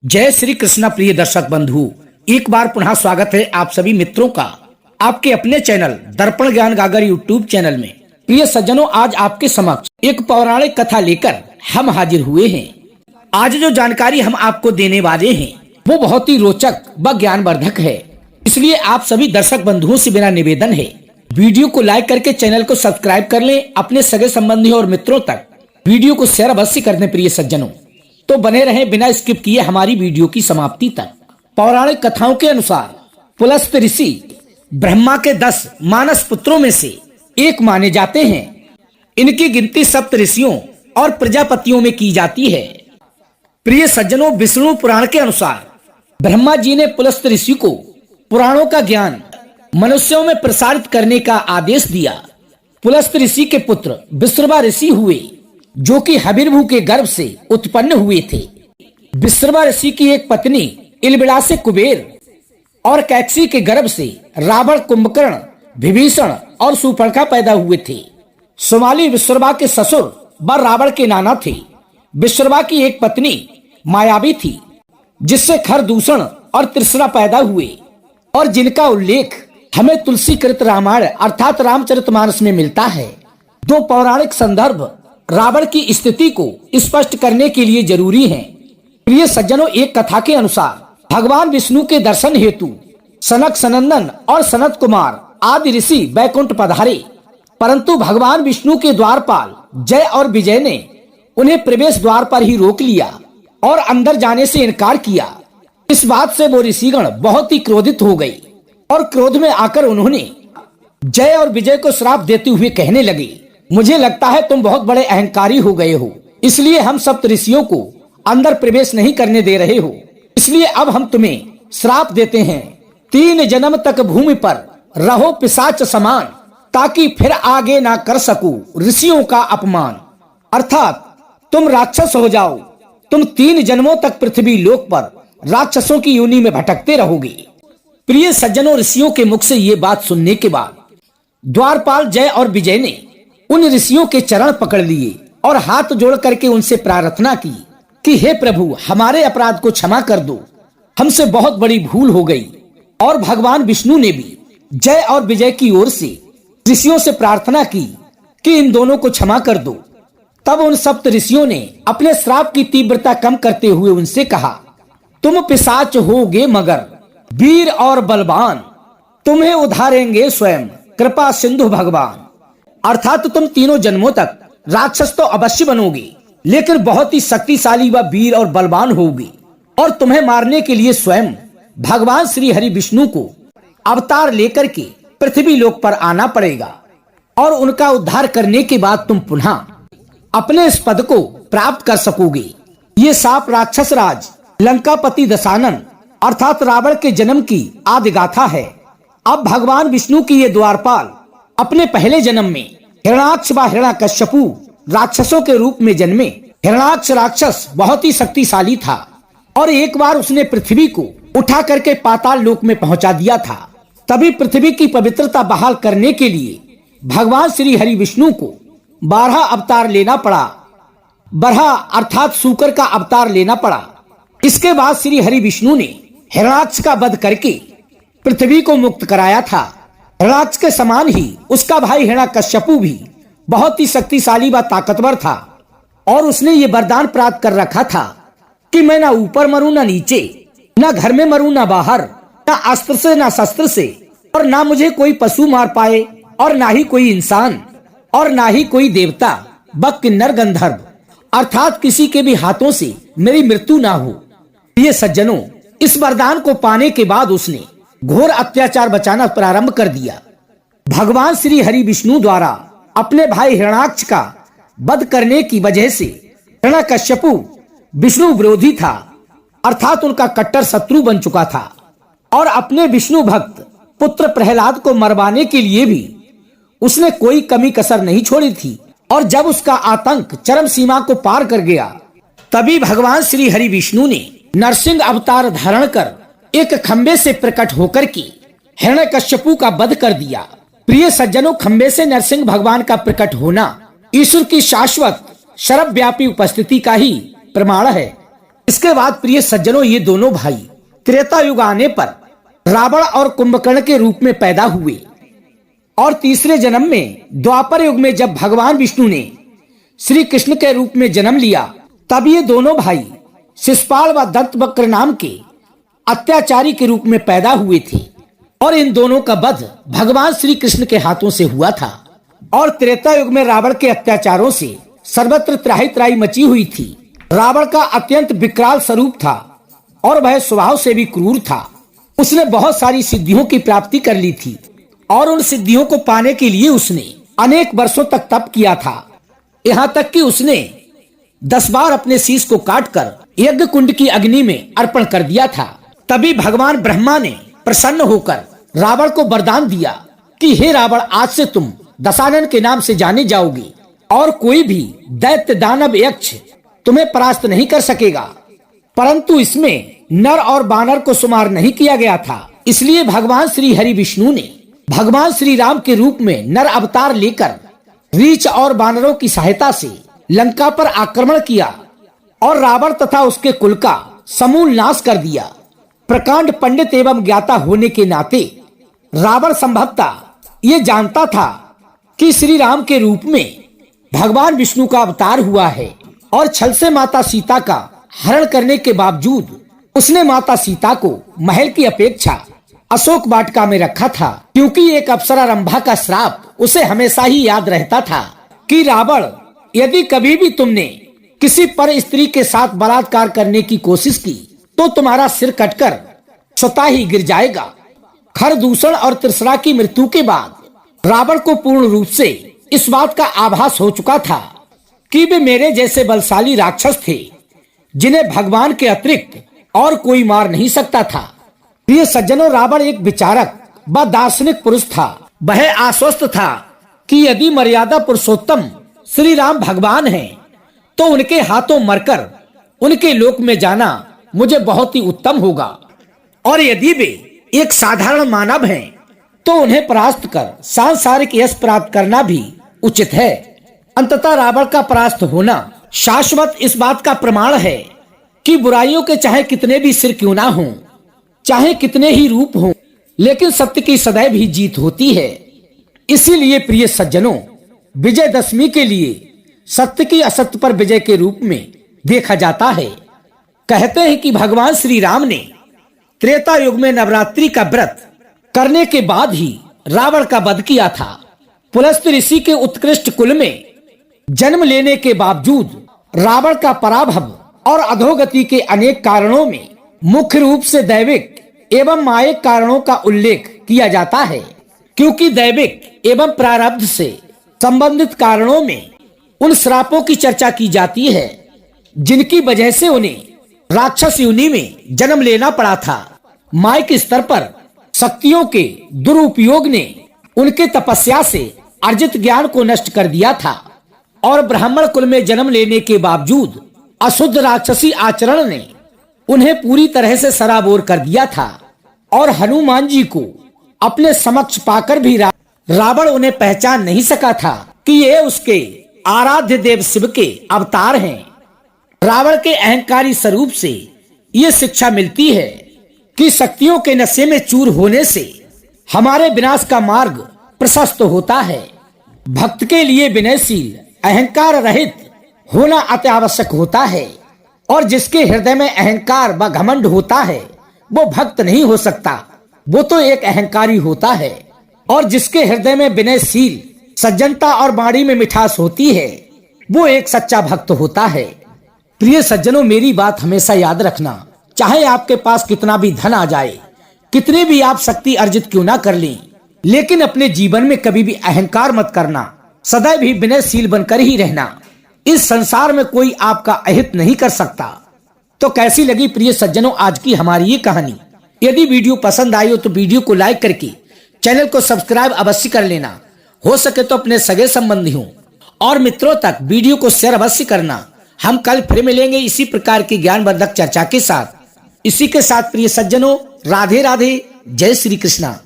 जय श्री कृष्णा प्रिय दर्शक बंधु, एक बार पुनः स्वागत है आप सभी मित्रों का आपके अपने चैनल दर्पण ज्ञान गागर यूट्यूब चैनल में। प्रिय सज्जनों, आज आपके समक्ष एक पौराणिक कथा लेकर हम हाजिर हुए हैं। आज जो जानकारी हम आपको देने वाले हैं वो बहुत ही रोचक व ज्ञानवर्धक है, इसलिए आप सभी दर्शक बंधुओं से मेरा निवेदन है वीडियो को लाइक करके चैनल को सब्सक्राइब कर लें। अपने सगे संबंधियों और मित्रों तक वीडियो को शेयर अवश्य कर दें। प्रिय सज्जनों, तो बने रहें बिना स्किप किए हमारी वीडियो की समाप्ति तक। पौराणिक कथाओं के अनुसार पुलस्त ऋषि ब्रह्मा के 10 मानस पुत्रों में से एक माने जाते हैं। इनकी गिनती सप्त ऋषियों और प्रजापतियों में की जाती है। प्रिय सज्जनों, विष्णु पुराण के अनुसार ब्रह्मा जी ने पुलस्त ऋषि को पुराणों का ज्ञान मनुष्यों में प्रसारित करने का आदेश दिया। पुलस्त ऋषि के पुत्र विश्रवा ऋषि हुए, जो कि हविर्भू के गर्भ से उत्पन्न हुए थे। विश्रवा ऋषि की एक पत्नी इलबिला से कुबेर और कैक्सी के गर्भ से रावण, कुंभकर्ण, विभीषण और शूर्पणखा पैदा हुए थे। सुमाली विश्रवा के ससुर व रावण के नाना थे। विश्रवा की एक पत्नी मायावी थी, जिससे खरदूषण और तृष्णा पैदा हुए और जिनका उल्लेख हमें तुलसीकृत रामायण अर्थात रामचरितमानस में मिलता है। दो पौराणिक संदर्भ रावण की स्थिति को स्पष्ट करने के लिए जरूरी हैं। प्रिय सज्जनों, एक कथा के अनुसार भगवान विष्णु के दर्शन हेतु सनक, सनंदन और सनत कुमार आदि ऋषि बैकुंठ पधारे, परंतु भगवान विष्णु के द्वारपाल जय और विजय ने उन्हें प्रवेश द्वार पर ही रोक लिया और अंदर जाने से इनकार किया। इस बात से वो ऋषिगण बहुत ही क्रोधित हो गए और क्रोध में आकर उन्होंने जय और विजय को श्राप देते हुए कहने लगे, मुझे लगता है तुम बहुत बड़े अहंकारी हो गए हो, इसलिए हम सप्त ऋषियों को अंदर प्रवेश नहीं करने दे रहे हो। इसलिए अब हम तुम्हें श्राप देते हैं, 3 जन्म तक भूमि पर रहो पिशाच समान, ताकि फिर आगे ना कर सकूं ऋषियों का अपमान। अर्थात तुम राक्षस हो जाओ, तुम 3 जन्मों तक पृथ्वी लोक पर राक्षसों की योनि में भटकते रहोगे। प्रिय सज्जनों, ऋषियों के मुख से ये बात सुनने के बाद द्वारपाल जय और विजय ने उन ऋषियों के चरण पकड़ लिए और हाथ जोड़ करके उनसे प्रार्थना की कि हे प्रभु, हमारे अपराध को क्षमा कर दो, हमसे बहुत बड़ी भूल हो गई। और भगवान विष्णु ने भी जय और विजय की ओर से ऋषियों से प्रार्थना की कि इन दोनों को क्षमा कर दो। तब उन सप्त ऋषियों ने अपने श्राप की तीव्रता कम करते हुए उनसे कहा, तुम पिशाच होगे मगर वीर और बलवान, तुम्हें उधारेंगे स्वयं कृपा सिंधु भगवान। अर्थात तुम 3 जन्मों तक राक्षस तो अवश्य बनोगे, लेकिन बहुत ही शक्तिशाली व वीर और बलवान होगे, और तुम्हें मारने के लिए स्वयं भगवान श्री हरि विष्णु को अवतार लेकर के पृथ्वी लोक पर आना पड़ेगा, और उनका उद्धार करने के बाद तुम पुनः अपने इस पद को प्राप्त कर सकोगे। ये साप राक्षस राज लंकापति दशानन अर्थात रावण के जन्म की आदि गाथा है। अब भगवान विष्णु की ये द्वारपाल अपने पहले जन्म में हिरणाक्ष व हिरण्यकश्यपु राक्षसों के रूप में जन्मे। हिरणाक्ष राक्षस बहुत ही शक्तिशाली था और एक बार उसने पृथ्वी को उठा करके पाताल लोक में पहुंचा दिया था। तभी पृथ्वी की पवित्रता बहाल करने के लिए भगवान श्री हरि विष्णु को 12 अवतार लेना पड़ा। बरहा अर्थात सूकर का अवतार लेना पड़ा। इसके बाद श्री हरि विष्णु ने हिरणाक्ष का वध करके पृथ्वी को मुक्त कराया था। हिरणाक्ष के समान ही उसका भाई हिरण्यकश्यपु भी बहुत ही शक्तिशाली व ताकतवर था, और उसने ये वरदान प्राप्त कर रखा था कि मैं ना ऊपर मरूं ना नीचे, ना घर में मरूं ना बाहर, ना अस्त्र से ना शस्त्र से, और ना मुझे कोई पशु मार पाए, और ना ही कोई इंसान, और ना ही कोई देवता व किन्नर गंधर्व, अर्थात किसी के भी हाथों से मेरी मृत्यु ना हो। ये सज्जनों, इस वरदान को पाने के बाद उसने घोर अत्याचार बचाना प्रारंभ कर दिया। भगवान श्री हरि विष्णु द्वारा अपने भाई हिरणाक्ष का वध करने की वजह से हिरण्यकश्यपु विष्णु विरोधी था, अर्थात उनका कट्टर शत्रु बन चुका था, और अपने विष्णु भक्त पुत्र प्रहलाद को मरवाने के लिए भी उसने कोई कमी कसर नहीं छोड़ी थी। और जब उसका आतंक चरम सीमा को पार कर गया, तभी भगवान श्री हरि विष्णु ने नरसिंह अवतार धारण कर एक खंबे से प्रकट होकर के हिरण्यकश्यपु का वध कर दिया। प्रिय सज्जनों, खंबे से नरसिंह भगवान का प्रकट होना ईश्वर की शाश्वत सर्वव्यापी उपस्थिति का ही प्रमाण है। इसके बाद प्रिय सज्जनों, ये दोनों भाई त्रेता युग आने पर रावण और कुंभकर्ण के रूप में पैदा हुए और तीसरे जन्म में द्वापर युग में जब भगवान विष्णु ने श्री कृष्ण के रूप में जन्म लिया, तब ये दोनों भाई शिशुपाल व दंतवक्र नाम के अत्याचारी के रूप में पैदा हुए थे और इन दोनों का वध भगवान श्री कृष्ण के हाथों से हुआ था। और त्रेता युग में रावण के अत्याचारों से सर्वत्र त्राही त्राही मची हुई थी। रावण का अत्यंत विकराल स्वरूप था और वह स्वभाव से भी क्रूर था। उसने बहुत सारी सिद्धियों की प्राप्ति कर ली थी और उन सिद्धियों को पाने के लिए उसने अनेक वर्षों तक तप किया था। यहाँ तक कि उसने 10 बार अपने शीश को काटकर यज्ञ कुंड की अग्नि में अर्पण कर दिया था। तभी भगवान ब्रह्मा ने प्रसन्न होकर रावण को वरदान दिया कि हे रावण, आज से तुम दशानन के नाम से जाने जाओगे और कोई भी दैत्य दानव यक्ष तुम्हें परास्त नहीं कर सकेगा। परंतु इसमें नर और बानर को शुमार नहीं किया गया था। इसलिए भगवान श्री हरि विष्णु ने भगवान श्री राम के रूप में नर अवतार लेकर रीछ और बानरों की सहायता से लंका पर आक्रमण किया और रावण तथा उसके कुल का समूल नाश कर दिया। प्रकांड पंडित एवं ज्ञाता होने के नाते रावण संभवतः ये जानता था कि श्री राम के रूप में भगवान विष्णु का अवतार हुआ है और छल से माता सीता का हरण करने के बावजूद उसने माता सीता को महल की अपेक्षा अशोक वाटिका में रखा था, क्योंकि एक अप्सरा रंभा का श्राप उसे हमेशा ही याद रहता था कि रावण, यदि कभी भी तुमने किसी पर स्त्री के साथ बलात्कार करने की कोशिश की तो तुम्हारा सिर कटकर स्वतः ही गिर जाएगा। खरदूषण और त्रिशरा की मृत्यु के बाद रावण को पूर्ण रूप से इस बात का आभास हो चुका था कि वे मेरे जैसे बलशाली राक्षस थे जिन्हें भगवान के अतिरिक्त और कोई मार नहीं सकता था। प्रिय सज्जनों, रावण एक विचारक व दार्शनिक पुरुष था। वह आश्वस्त था कि यदि मर्यादा पुरुषोत्तम श्री राम भगवान हैं, तो उनके हाथों मरकर उनके लोक में जाना मुझे बहुत ही उत्तम होगा, और यदि वे एक साधारण मानव हैं तो उन्हें परास्त कर सांसारिक यश प्राप्त करना भी उचित है। अंततः रावण का परास्त होना शाश्वत इस बात का प्रमाण है कि बुराइयों के चाहे कितने भी सिर क्यों ना हों, चाहे कितने ही रूप हों, लेकिन सत्य की सदैव ही जीत होती है। इसीलिए प्रिय सज्जनों, विजयदशमी के लिए सत्य की असत्य पर विजय के रूप में देखा जाता है। कहते हैं कि भगवान श्री राम ने त्रेता युग में नवरात्रि का व्रत करने के बाद ही रावण का वध किया था। पुलस्त ऋषि के उत्कृष्ट कुल में जन्म लेने के बावजूद रावण का पराभव और अधोगति के अनेक कारणों में मुख्य रूप से दैविक एवं मायिक कारणों का उल्लेख किया जाता है, क्योंकि दैविक एवं प्रारब्ध से संबंधित कारणों में उन श्रापों की चर्चा की जाती है जिनकी वजह से उन्हें राक्षस योनि में जन्म लेना पड़ा था। मायिक स्तर पर शक्तियों के दुरुपयोग ने उनके तपस्या से अर्जित ज्ञान को नष्ट कर दिया था और ब्राह्मण कुल में जन्म लेने के बावजूद अशुद्ध राक्षसी आचरण ने उन्हें पूरी तरह से सराबोर कर दिया था और हनुमान जी को अपने समक्ष पाकर भी रावण उन्हें पहचान नहीं सका था कि ये उसके आराध्य देव शिव के अवतार हैं। रावण के अहंकारी स्वरूप से ये शिक्षा मिलती है कि शक्तियों के नशे में चूर होने से हमारे विनाश का मार्ग प्रशस्त होता है। भक्त के लिए विनयशील, अहंकार रहित होना अति आवश्यक होता है, और जिसके हृदय में अहंकार व घमंड होता है वो भक्त नहीं हो सकता, वो तो एक अहंकारी होता है। और जिसके हृदय में विनयशील, सज्जनता और वाणी में मिठास होती है वो एक सच्चा भक्त होता है। प्रिय सज्जनों, मेरी बात हमेशा याद रखना, चाहे आपके पास कितना भी धन आ जाए, कितने भी आप शक्ति अर्जित क्यों ना कर लें, लेकिन अपने जीवन में कभी भी अहंकार मत करना, सदैव ही विनयशील बनकर ही रहना। इस संसार में कोई आपका अहित नहीं कर सकता। तो कैसी लगी प्रिय सज्जनों आज की हमारी ये कहानी? यदि वीडियो पसंद आई हो तो वीडियो को लाइक करके चैनल को सब्सक्राइब अवश्य कर लेना। हो सके तो अपने सगे संबंधियों और मित्रों तक वीडियो को शेयर अवश्य करना। हम कल फिर मिलेंगे इसी प्रकार की ज्ञानवर्धक चर्चा के साथ। इसी के साथ प्रिय सज्जनों, राधे राधे, जय श्री कृष्णा।